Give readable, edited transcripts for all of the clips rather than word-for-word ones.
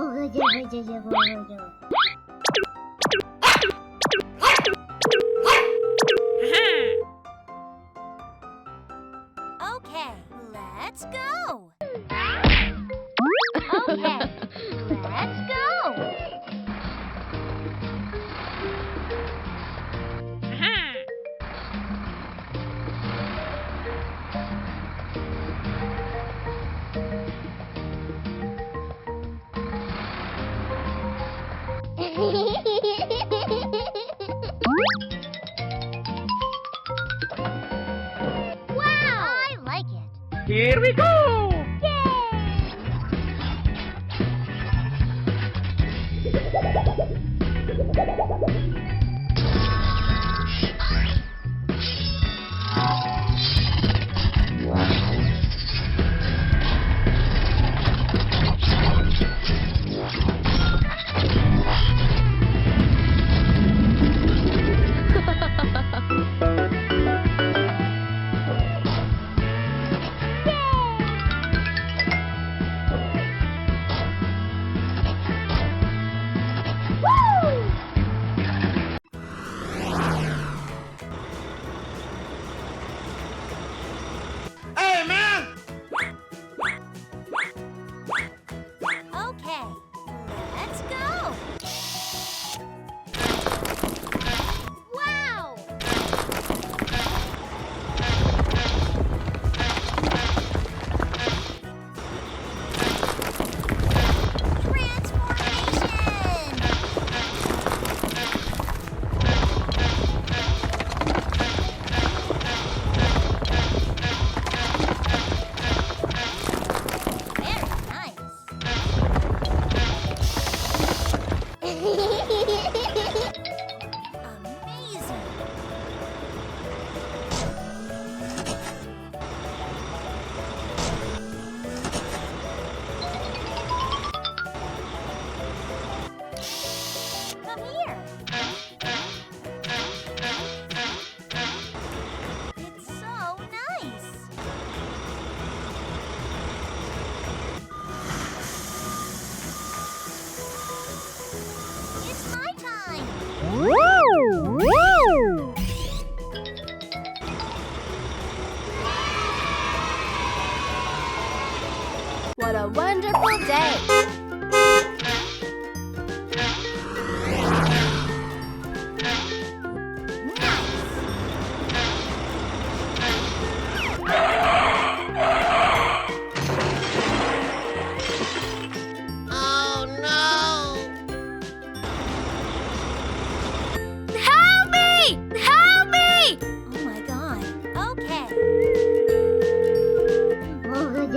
Okay, let's go. Okay, let's go. Wow! I like it. Here we go! Hey, man! Okay, let's go. Wow! Transformation! Very nice. Amazing. Come here. It's so nice. It's my time. What a wonderful day! Oh, no! Help me! Help me! Oh my god. Okay. Okay,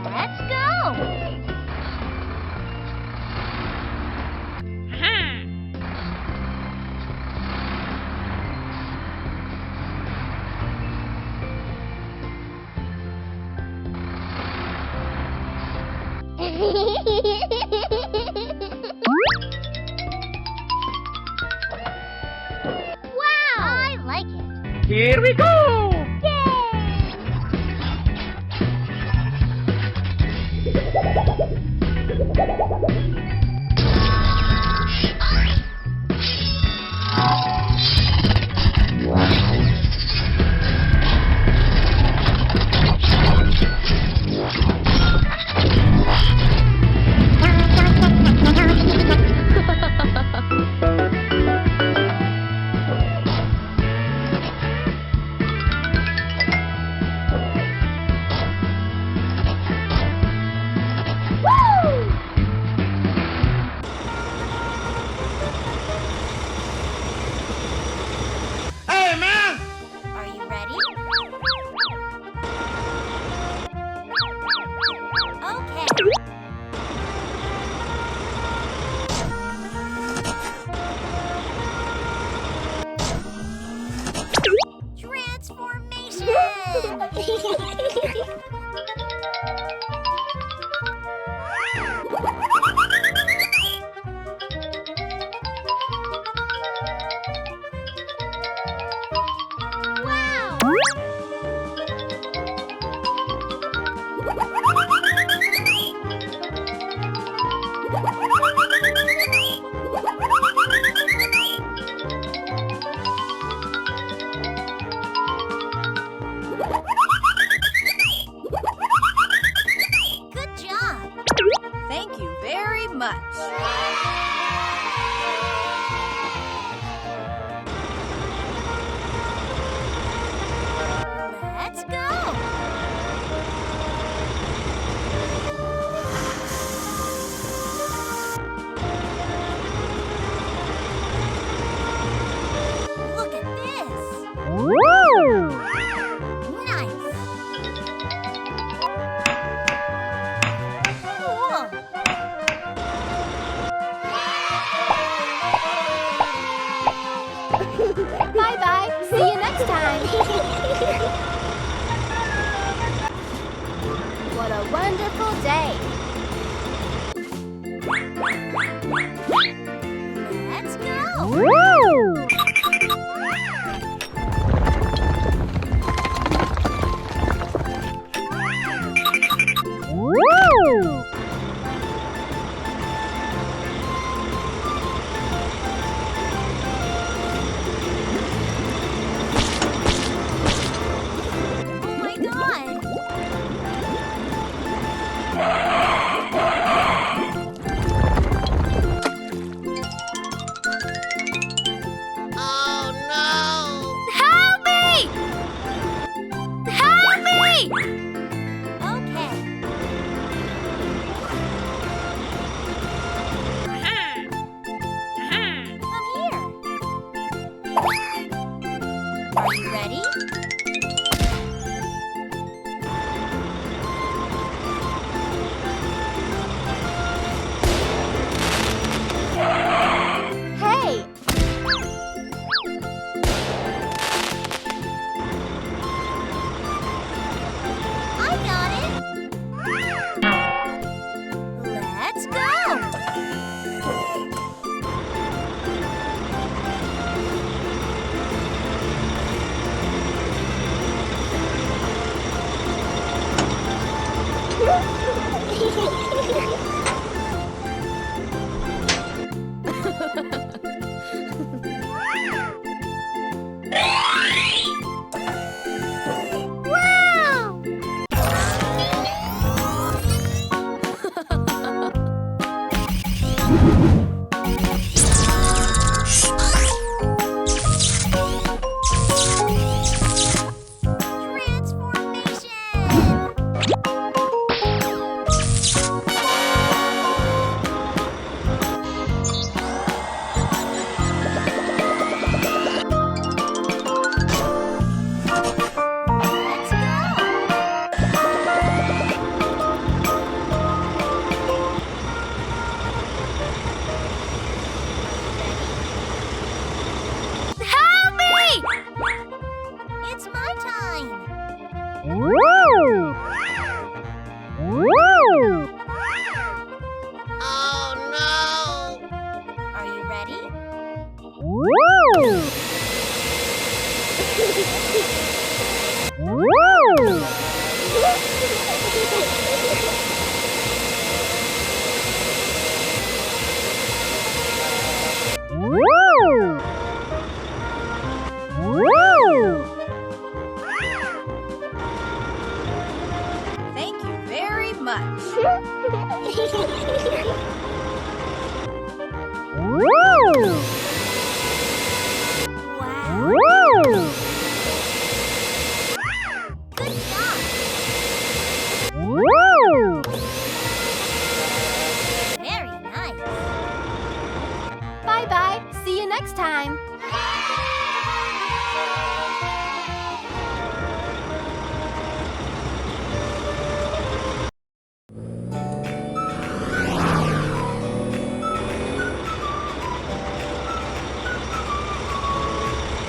let's go. Wow! I like it. Here we go! day. Let's go. Oh my God. Oh no! Help me! Help me! Okay. Come here. Are you ready? Hey! I got it. Let's go. Wow! Transformation! Let's go! Help me! It's my time. Oh no! Are you ready? Thank you very much. Wow. Good job. Very nice. Bye-bye. See you next time.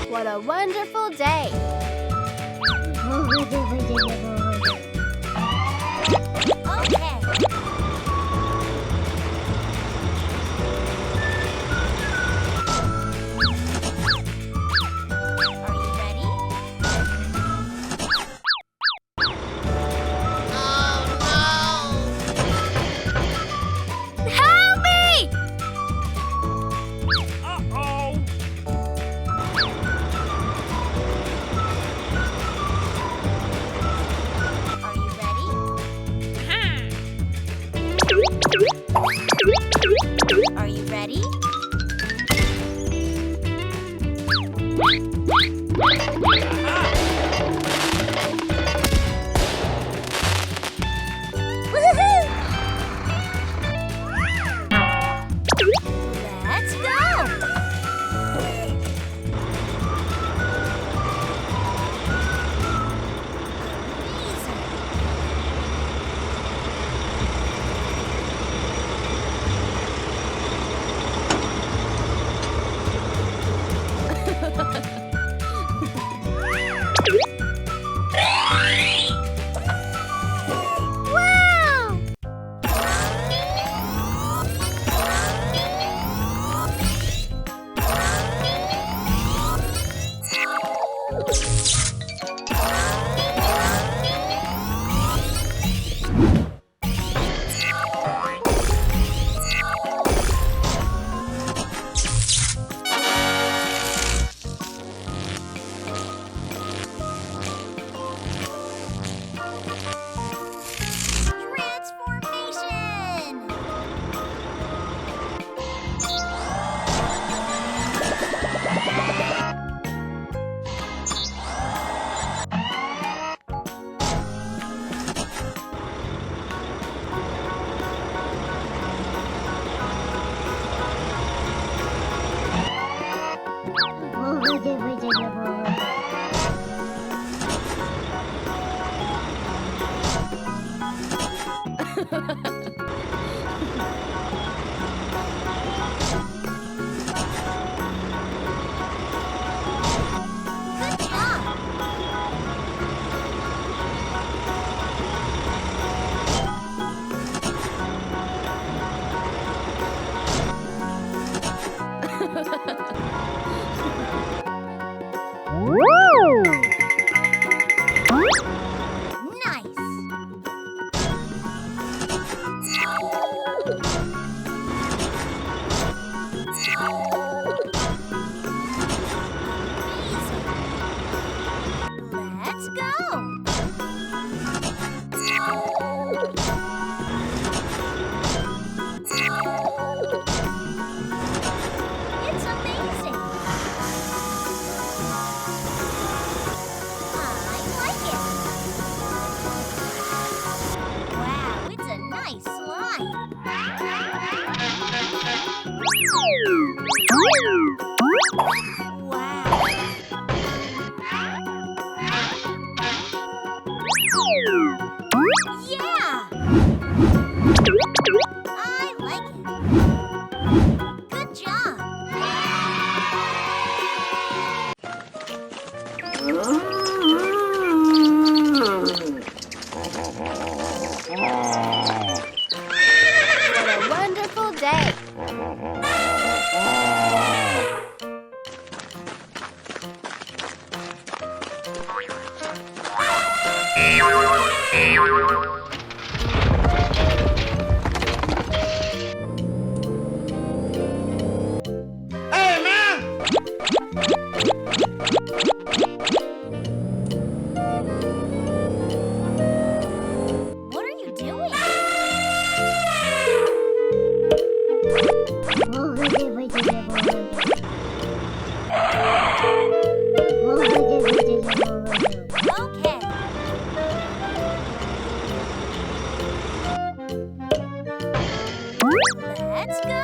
What a wonderful day. Okay. Are you ready? Oh Help me! Uh-oh. Are you ready? Are you ready? Woohoo! Let's go! Nice. Let's go. It's amazing. I like it. Wow, it's a nice slide. Wow. Yeah! I like it. Good job. What a wonderful day. Hey, man! What are you doing? Okay. Let's go.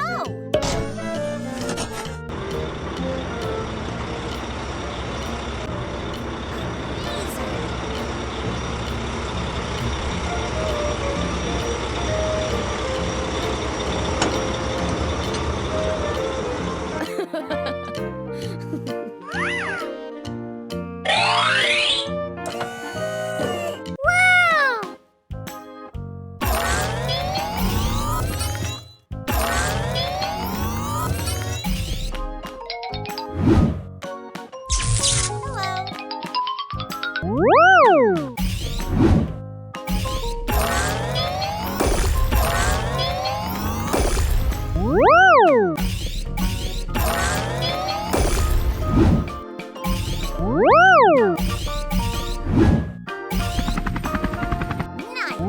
Wow! Hello. Nice.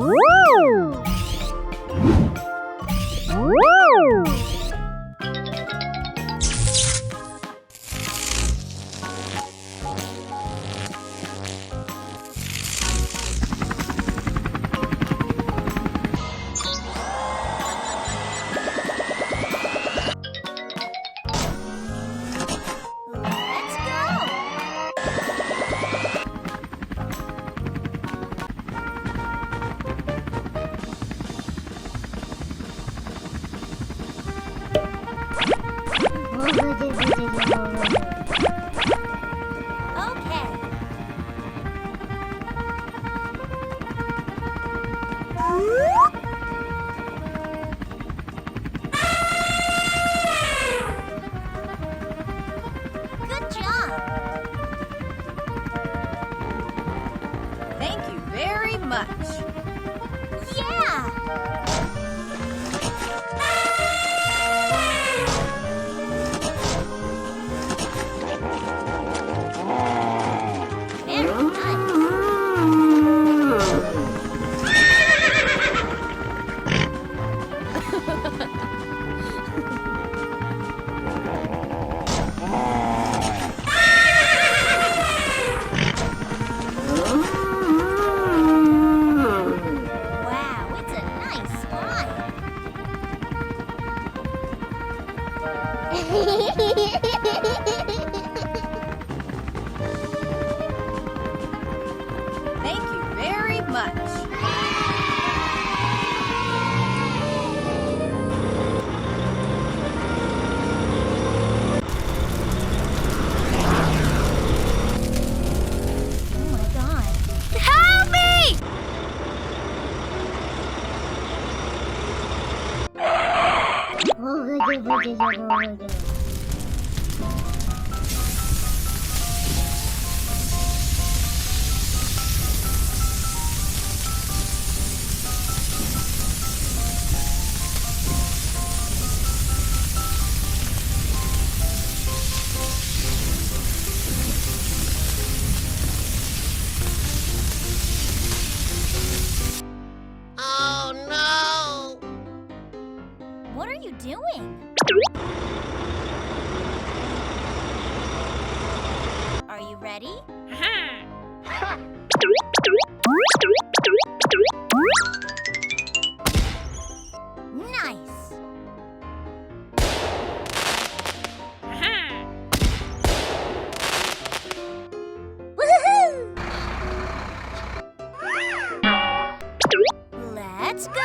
Let's go. Okay. Good job. Thank you very much. Yeah. Very nice. Wow, it's a nice slide. Thank you very much. Oh my God. Help me! doing? Are you ready? Nice! Woohoo! Let's go!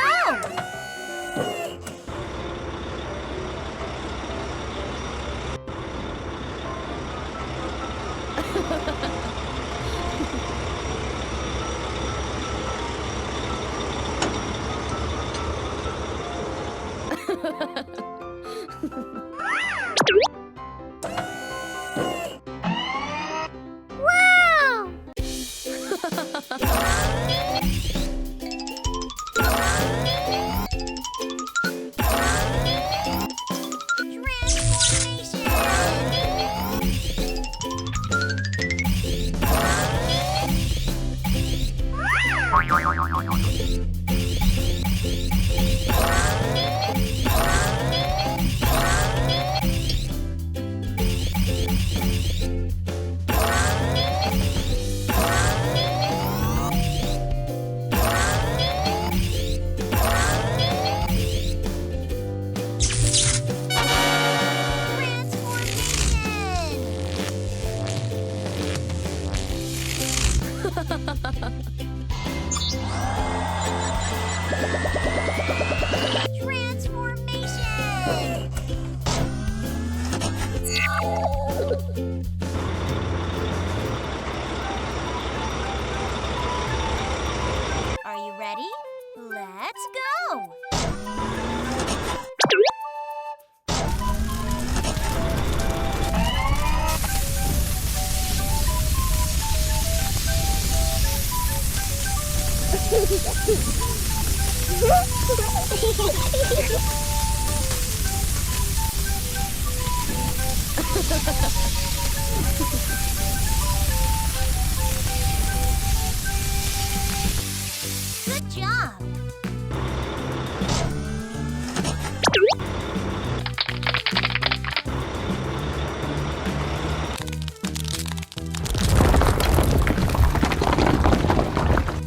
Wow! Transformation! Are you ready? Let's go! Good job!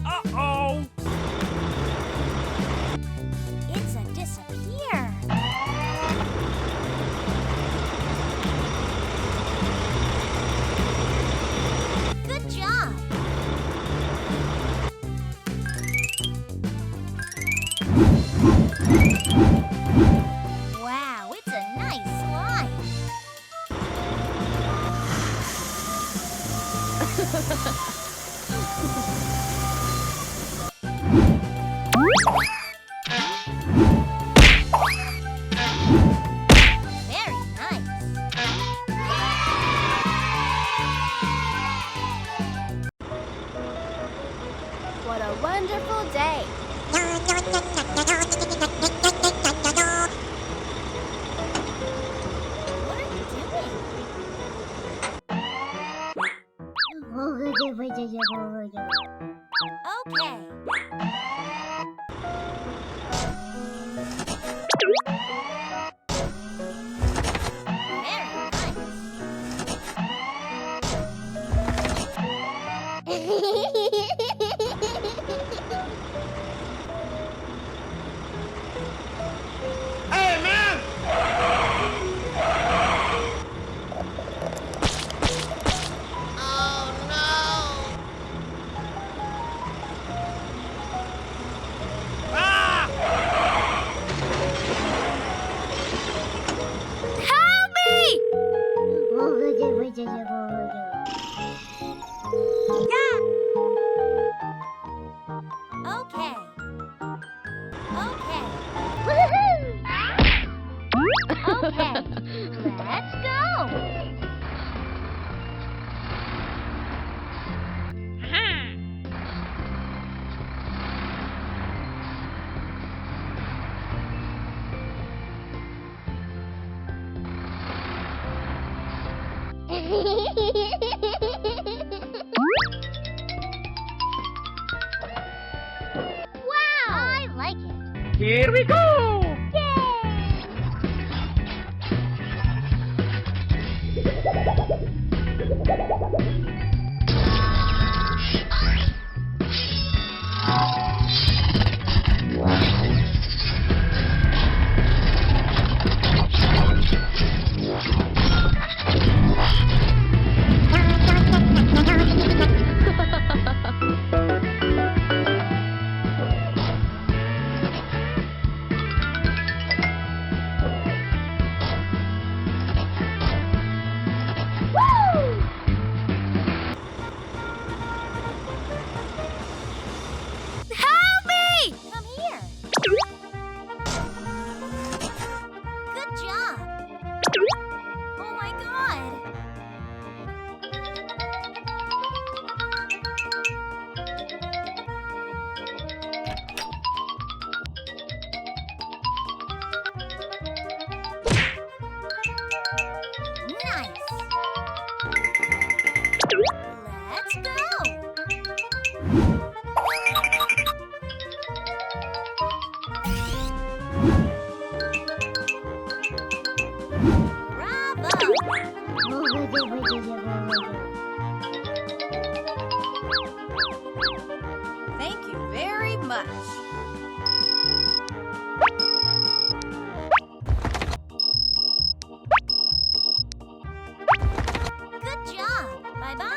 Uh-oh! It's a disappear. Good job. Wow, it's a nice slide. Very nice. What a wonderful day. What are you doing? Okay. Very Hey, man! Oh no! Ah! Help me! Okay. Okay. Okay. Let's go. Wow! I like it. Here we go! Yay! Nice. Let's go. Thank you very much. Good job. Bye-bye.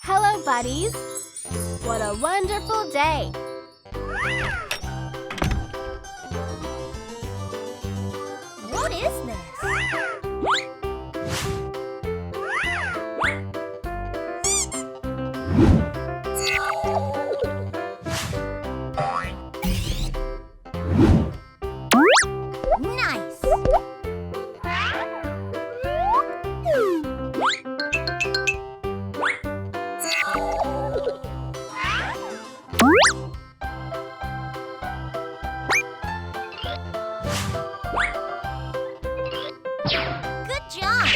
Hello, buddies. What a wonderful day. What is this? Nice. Good job.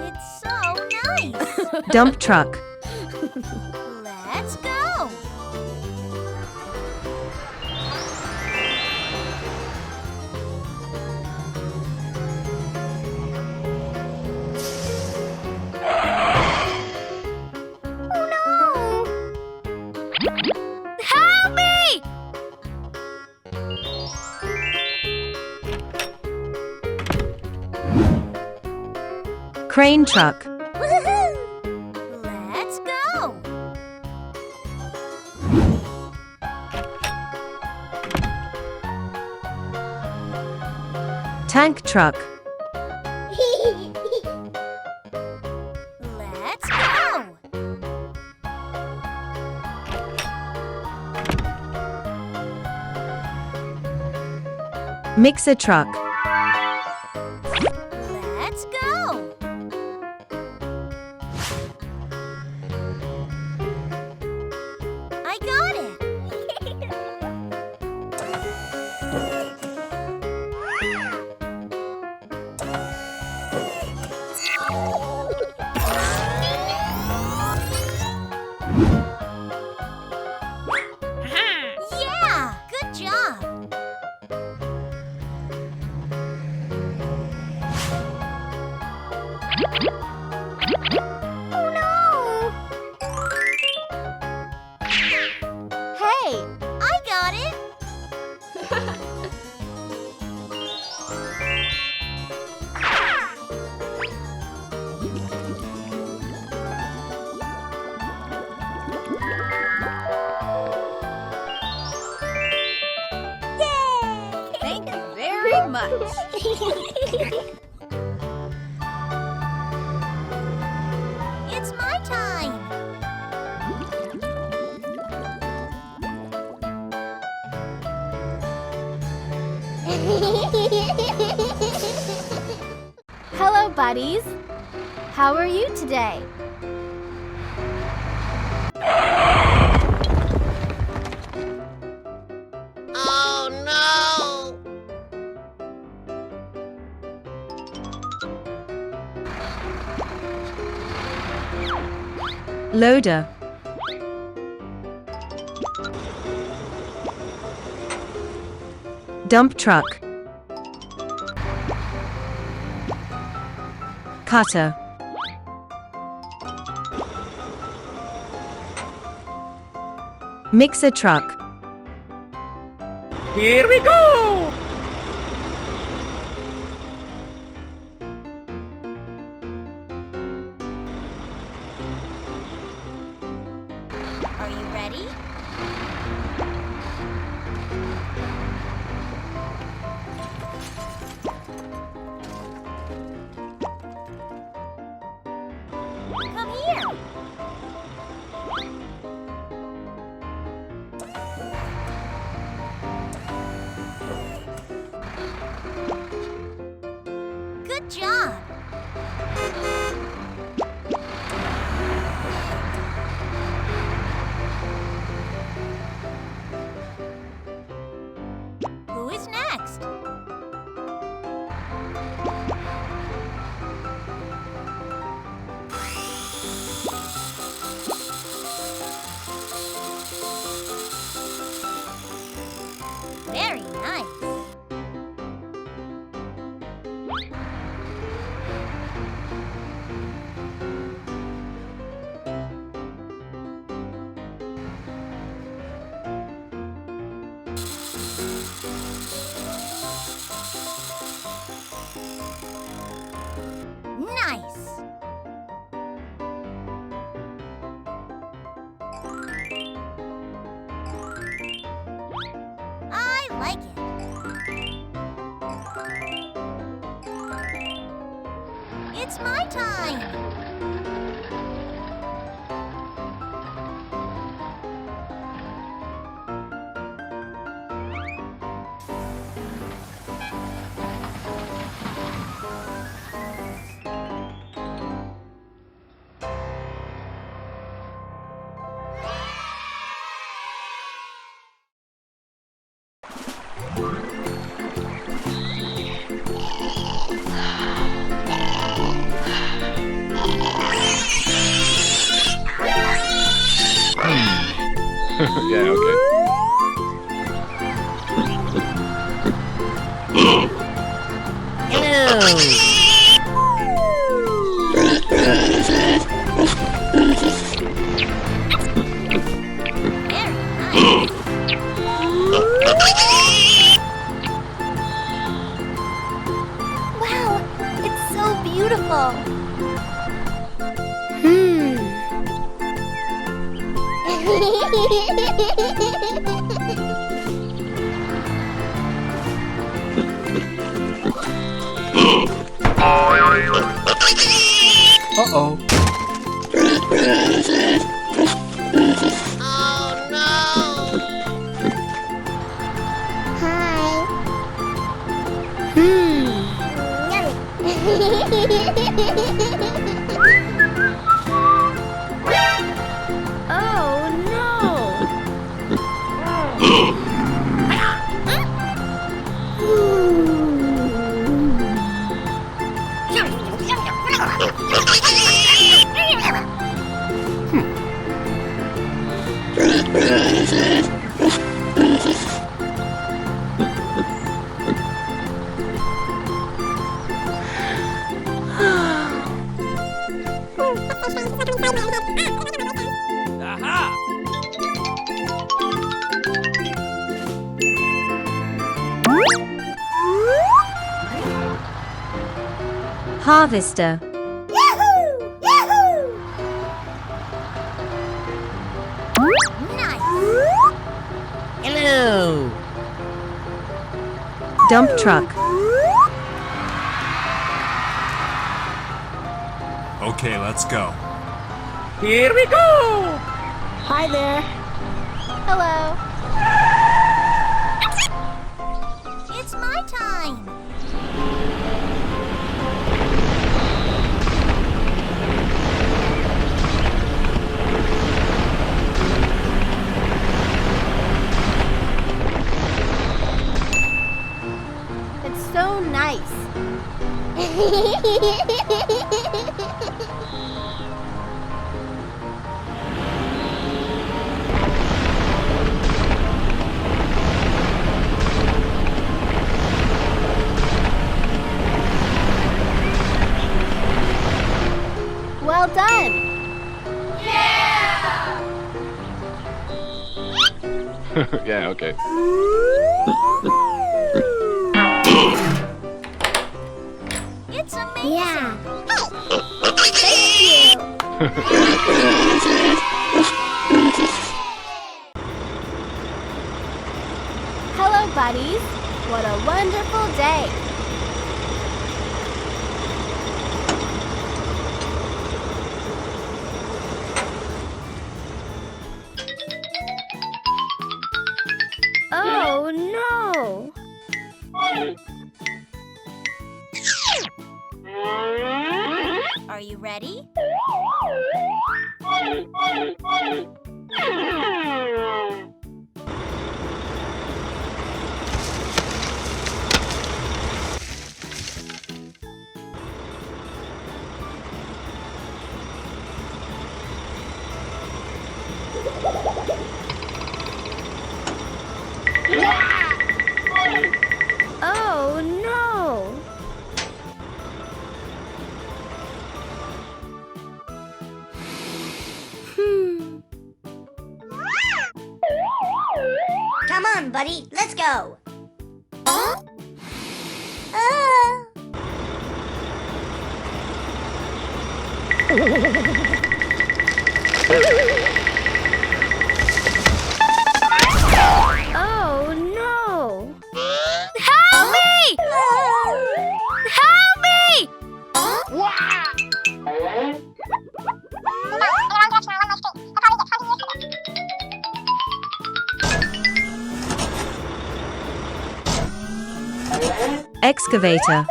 It's so nice. Dump truck. Let's go. Help me! Crane truck. Woohoo! Let's go. Tank truck. Let's go. Mixer truck. Let's go. I got it. Yeah, good job. Hey, I got it. thank you very much. It's my time. Hello, buddies. How are you today? Oh no! Loader. Dump truck. Cutter. Mixer truck. Here we go! Are you ready? Come here. Very nice. Nice. I like it. It's my time. Yeah, okay. Wow, it's so beautiful. Uh-oh. Oh no! Hi. Oh Aha! Harvester. Yahoo! Yahoo! Nice. Hello! Dump truck. Okay, let's go. Here we go! Hi there. Hello. It's my time. It's so nice. Well done. Yeah, okay. It's amazing. Yeah. Hello, buddies. What a wonderful day. Oh, no. Are you ready? on, buddy. Let's go. Oh no! Help me! Help me! Excavator.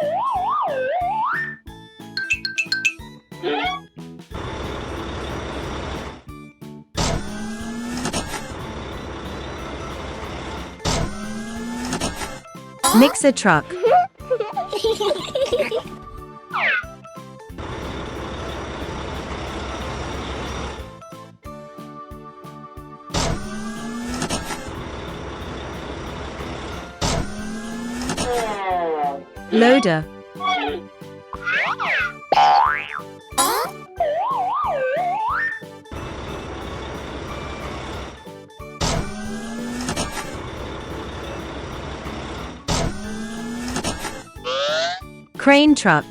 Mixer truck. Loader. Crane truck.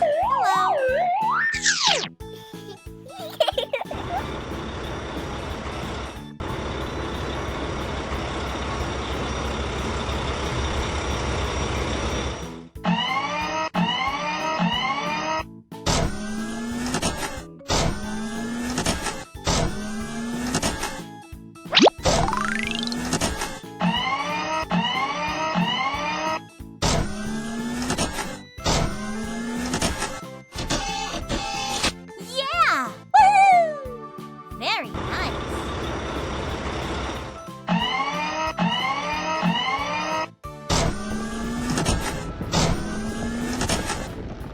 Yeah! Woo! Very nice.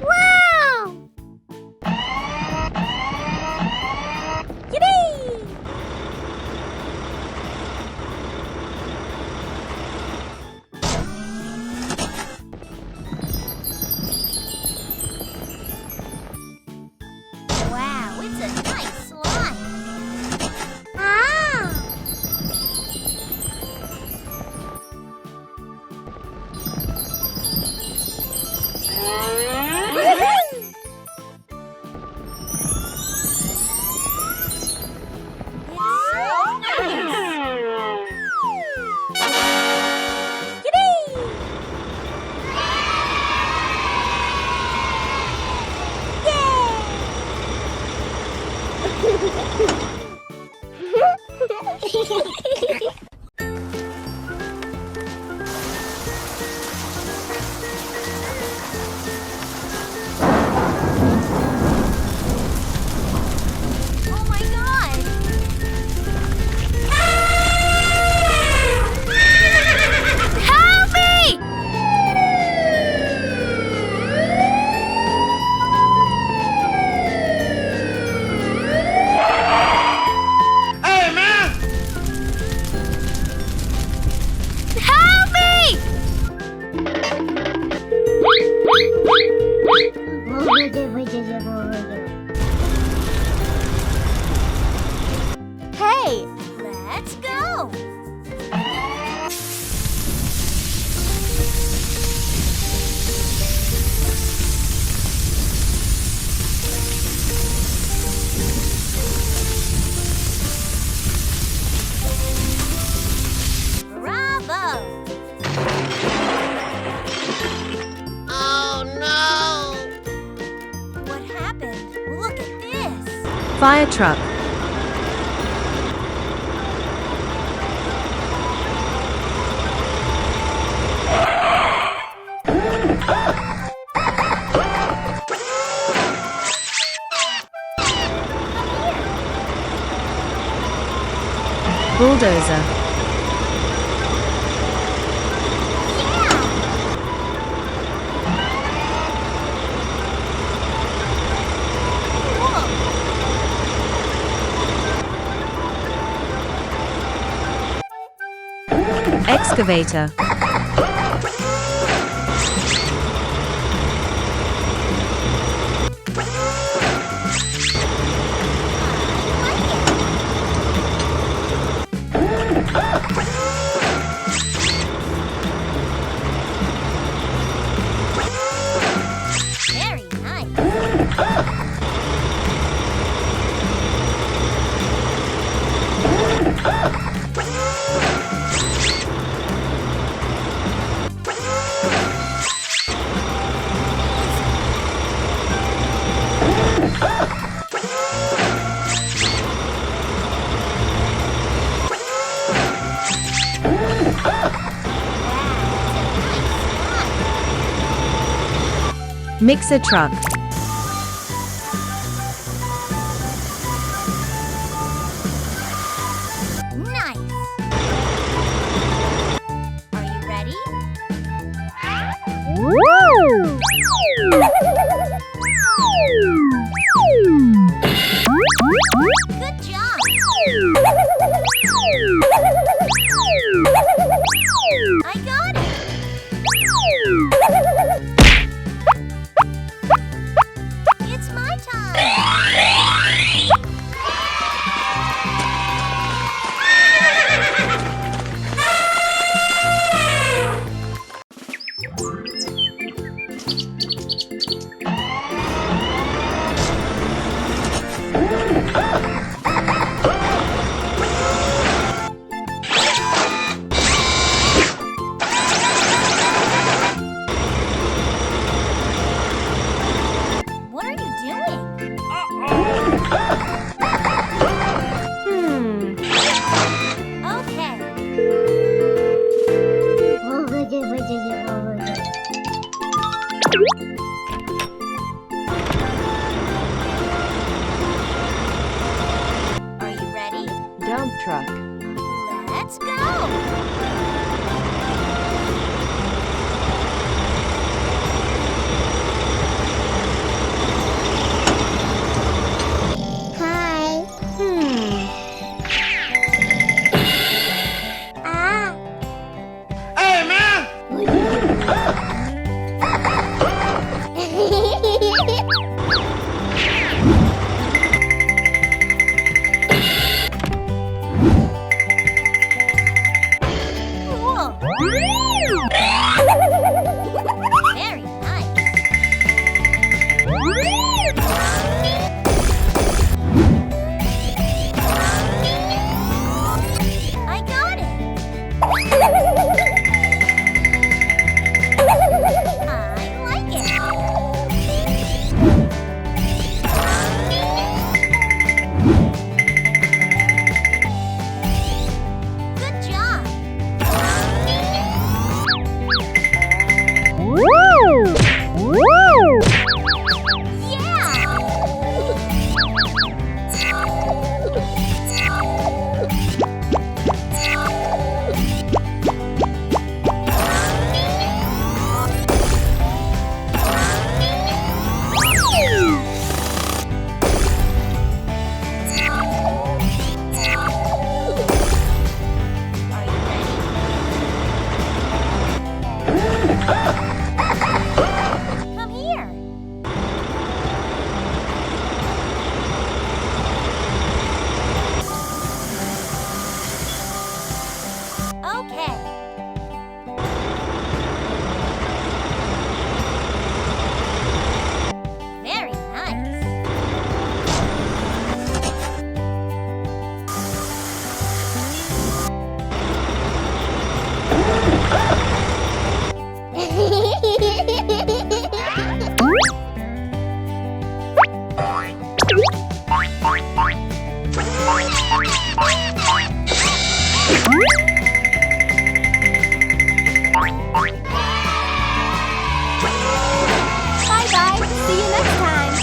Wow! Yippee! Wow, it's a nice slide. Ah! Oh my god! Help me! Hey, man! Help me! Hey! Let's go! Bravo! Oh, no! What happened? Look at this! Fire truck. Bulldozer. Excavator. Mixer truck. Nice. Are you ready? Good job. I got it. It's my What are you doing? Okay. Are you ready? Dump truck. Let's go! Hi. Hey, man! Cool. Very nice. I got it. I like it. Good job. Are you ready? Come here. Okay.